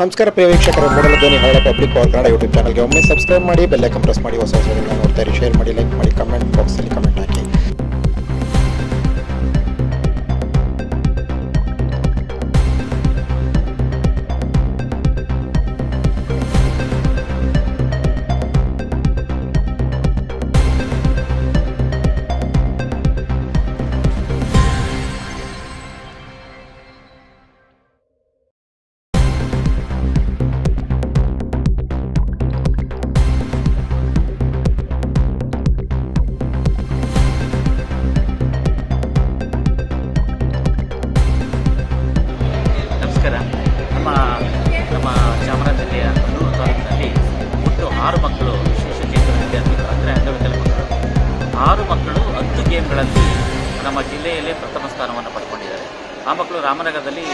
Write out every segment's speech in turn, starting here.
ನಮಸ್ಕಾರ ಪ್ರಿಯ ವೀಕ್ಷಕರೇ, ಮೂಡಲ ಧ್ವನಿ ಹರಳ ಪಬ್ಲಿಕ್ ಪವರ್ ಕನ್ನಡ ಯೂಟ್ಯೂಬ್ ಚಾನಲ್ಗೆ ಒಮ್ಮೆ ಸಬ್ಸ್ಕ್ರೈಬ್ ಮಾಡಿ, ಬೆಲ್ ಐಕಾನ್ ಪ್ರೆಸ್ ಮಾಡಿ, ಹೊಸ ವಿಡಿಯೋಗಳನ್ನ ನೋಡ್ತಾ ಇರಿ. ಶೇರ್ ಮಾಡಿ, ಲೈಕ್ ಮಾಡಿ, ಕಮೆಂಟ್ ಬಾಕ್ಸಲ್ಲಿ ಕಮೆಂಟ್ ಹಾಕಿ. ನಮ್ಮ ಚಾಮರಾಜ ಜಿಲ್ಲೆಯ ಹನ್ನೂರು ತಾಲೂಕಿನಲ್ಲಿ ಒಟ್ಟು 6 ಮಕ್ಕಳು ವಿಶೇಷಚೇತನ ವಿದ್ಯಾರ್ಥಿಗಳು, ಅಂದರೆ ಅಂಗವಿಕಲ ಮಕ್ಕಳು. 6 ಮಕ್ಕಳು 10 ಗೇಮ್ಗಳಲ್ಲಿ ನಮ್ಮ ಜಿಲ್ಲೆಯಲ್ಲೇ ಪ್ರಥಮ ಸ್ಥಾನವನ್ನು ಪಡ್ಕೊಂಡಿದ್ದಾರೆ. ಆ ಮಕ್ಕಳು ರಾಮನಗರದಲ್ಲಿ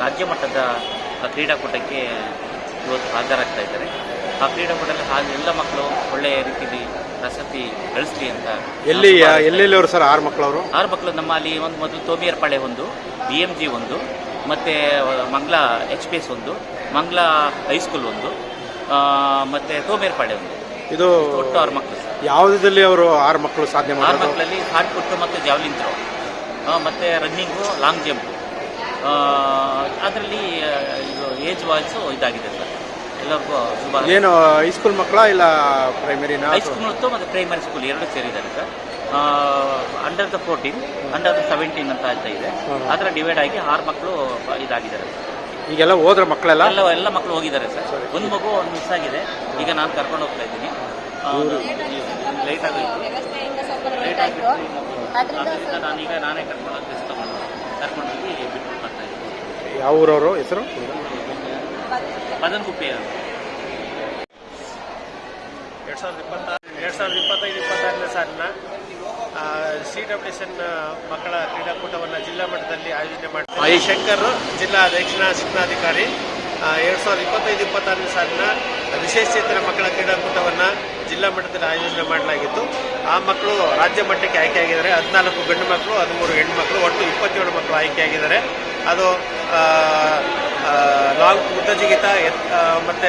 ರಾಜ್ಯ ಮಟ್ಟದ ಕ್ರೀಡಾಕೂಟಕ್ಕೆ ಇವತ್ತು ಹಾಜರಾಗ್ತಾ ಇದ್ದಾರೆ. ಆ ಕ್ರೀಡಾಕೂಟದಲ್ಲಿ ಎಲ್ಲ ಮಕ್ಕಳು ಒಳ್ಳೆಯ ರೀತಿಯಲ್ಲಿ ಪ್ರಶಸ್ತಿ ಗಳಿಸಲಿ ಅಂತ. ಎಲ್ಲೆಲ್ಲಿ ಅವರು ಸರ್ 6 ಮಕ್ಕಳು? 6 ಮಕ್ಕಳು ನಮ್ಮಲ್ಲಿ ಮೊದಲು ತೋಮಿಯರ್ಪಾಳೆ ಒಂದು, BMG ಒಂದು, ಮತ್ತು ಮಂಗ್ಲ HPS ಒಂದು, ಮಂಗ್ಲ ಹೈಸ್ಕೂಲ್ ಒಂದು, ಮತ್ತು ತೋಮೇರ್ಪಾಡೆ ಒಂದು. ಇದು ಒಟ್ಟು 6 ಮಕ್ಕಳು ಸರ್. ಯಾವುದರಲ್ಲಿ ಅವರು 6 ಮಕ್ಕಳು ಸಾಧನೆ ಮಾಡಿದ್ರು? 6 ಮಕ್ಕಳಲ್ಲಿ ಶಾರ್ಟ್ ಪುಟ್ ಮತ್ತು ಜಾವ್ಲಿನ್ ಥ್ರೋ, ಮತ್ತು ರನ್ನಿಂಗು, ಲಾಂಗ್ ಜಂಪು, ಅದರಲ್ಲಿ ಇದು ಏಜ್ ವಾಯ್ಸು ಇದಾಗಿದೆ ಸರ್. ಎಲ್ಲರಿಗೂ ಶುಭ. ಏನು ಹೈಸ್ಕೂಲ್ ಮಕ್ಕಳ ಇಲ್ಲ ಪ್ರೈಮರಿನ? ಹೈಸ್ಕೂಲ್ ಮತ್ತು ಪ್ರೈಮರಿ ಸ್ಕೂಲ್ ಎರಡೂ ಸೇರಿದ್ದಾರೆ sir. Under the 14, under the 17 ಅಂತ ಇದೆ. ಅದರ ಡಿವೈಡ್ ಆಗಿ 6 ಮಕ್ಕಳು ಇದಾಗಿದ್ದಾರೆ. ಈಗೆಲ್ಲ ಹೋದ್ರ ಮಕ್ಕಳೆಲ್ಲ ಎಲ್ಲ ಮಕ್ಕಳು ಹೋಗಿದ್ದಾರೆ ಸರ್. ಒಂದು ಮಗು ಮಿಸ್ ಆಗಿದೆ. ಈಗ ನಾನು ಕರ್ಕೊಂಡು ಹೋಗ್ತಾ ಇದ್ದೀನಿ. ಲೇಟ್ ಆಗೋಯ್ತು. ನಾನೀಗ ನಾನೇ ಕರ್ಕೊಂಡು ಹೋಗಿ ಬಿಟ್ಟು ಬರ್ತಾ ಇದ್ದೀನಿ. ಯಾವ ಊರವರು ಹೆಸರು? ಮದನಗುಪ್ಪೆ. 2025-26ನೇ ಸಾಲಿನ CWSN ಮಕ್ಕಳ ಕ್ರೀಡಾಕೂಟವನ್ನು ಜಿಲ್ಲಾ ಮಟ್ಟದಲ್ಲಿ ಆಯೋಜನೆ ಮಾಡಿದ್ದಾರೆ. ಶಂಕರ್ ಜಿಲ್ಲಾ ದಕ್ಷಿಣ ಶಿಕ್ಷಣಾಧಿಕಾರಿ 2025-26ನೇ ಸಾಲಿನ ವಿಶೇಷಚೇತನ ಮಕ್ಕಳ ಕ್ರೀಡಾಕೂಟವನ್ನು ಜಿಲ್ಲಾ ಮಟ್ಟದಲ್ಲಿ ಆಯೋಜನೆ ಮಾಡಲಾಗಿತ್ತು. ಆ ಮಕ್ಕಳು ರಾಜ್ಯ ಮಟ್ಟಕ್ಕೆ ಆಯ್ಕೆಯಾಗಿದ್ದಾರೆ. 14 ಗಂಡು ಮಕ್ಕಳು, 13 ಹೆಣ್ಣು ಮಕ್ಕಳು, ಒಟ್ಟು 27 ಮಕ್ಕಳು ಆಯ್ಕೆಯಾಗಿದ್ದಾರೆ. ಅದು ಲಾಂಗ್ ಉದ್ದ ಜಿಗಿತ ಮತ್ತು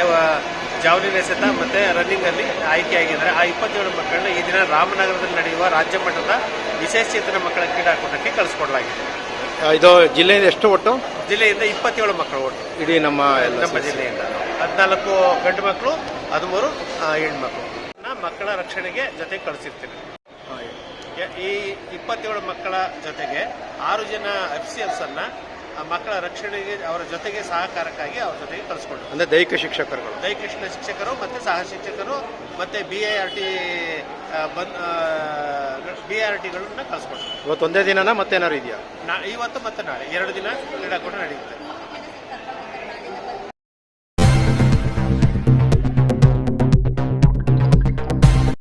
ಜಾವ್ಲಿನ್ ಎಸೆತ ಮತ್ತು ರನ್ನಿಂಗಲ್ಲಿ ಆಯ್ಕೆಯಾಗಿದ್ದಾರೆ. ಆ 27 ಮಕ್ಕಳನ್ನ ಈ ದಿನ ರಾಮನಗರದಲ್ಲಿ ನಡೆಯುವ ರಾಜ್ಯ ಮಟ್ಟದ ವಿಶೇಷಚೇತನ ಮಕ್ಕಳ ಕ್ರೀಡಾಕೂಟಕ್ಕೆ ಕಳಿಸ್ಕೊಡಲಾಗಿದೆ. ಇದು ಜಿಲ್ಲೆಯಿಂದ ಎಷ್ಟು ಒಟ್ಟು? ಜಿಲ್ಲೆಯಿಂದ 27 ಮಕ್ಕಳು ಒಟ್ಟು ಇಡೀ ನಮ್ಮ ಜಿಲ್ಲೆಯಿಂದ. 14 ಗಂಡು ಮಕ್ಕಳು, 13 ಹೆಣ್ಮಕ್ಳು. ಮಕ್ಕಳ ರಕ್ಷಣೆಗೆ ಜೊತೆಗೆ ಕಳಿಸಿರ್ತೀವಿ. ಈ 27 ಮಕ್ಕಳ ಜೊತೆಗೆ 6 ಜನ FCFs ಅನ್ನ ಮಕ್ಕಳ ರಕ್ಷಣೆಗೆ ಅವರ ಜೊತೆಗೆ ಸಹಕಾರಕ್ಕಾಗಿ ಅವ್ರ ಜೊತೆಗೆ ಕಳಿಸ್ಕೊಂಡು, ಅಂದರೆ ದೈಹಿಕ ಶಿಕ್ಷಕರು ಮತ್ತು ಸಹ ಶಿಕ್ಷಕರು ಮತ್ತು BRTಗಳನ್ನ ಕಳಿಸ್ಕೊಂಡು. ಇವತ್ತು ಒಂದೇ ದಿನನಾ ಮತ್ತೇನಾದ್ರು ಇದೆಯಾ? ಇವತ್ತು ಮತ್ತು ನಾಳೆ 2 ದಿನ ಕ್ರೀಡಾಕೂಟ ನಡೆಯುತ್ತೆ.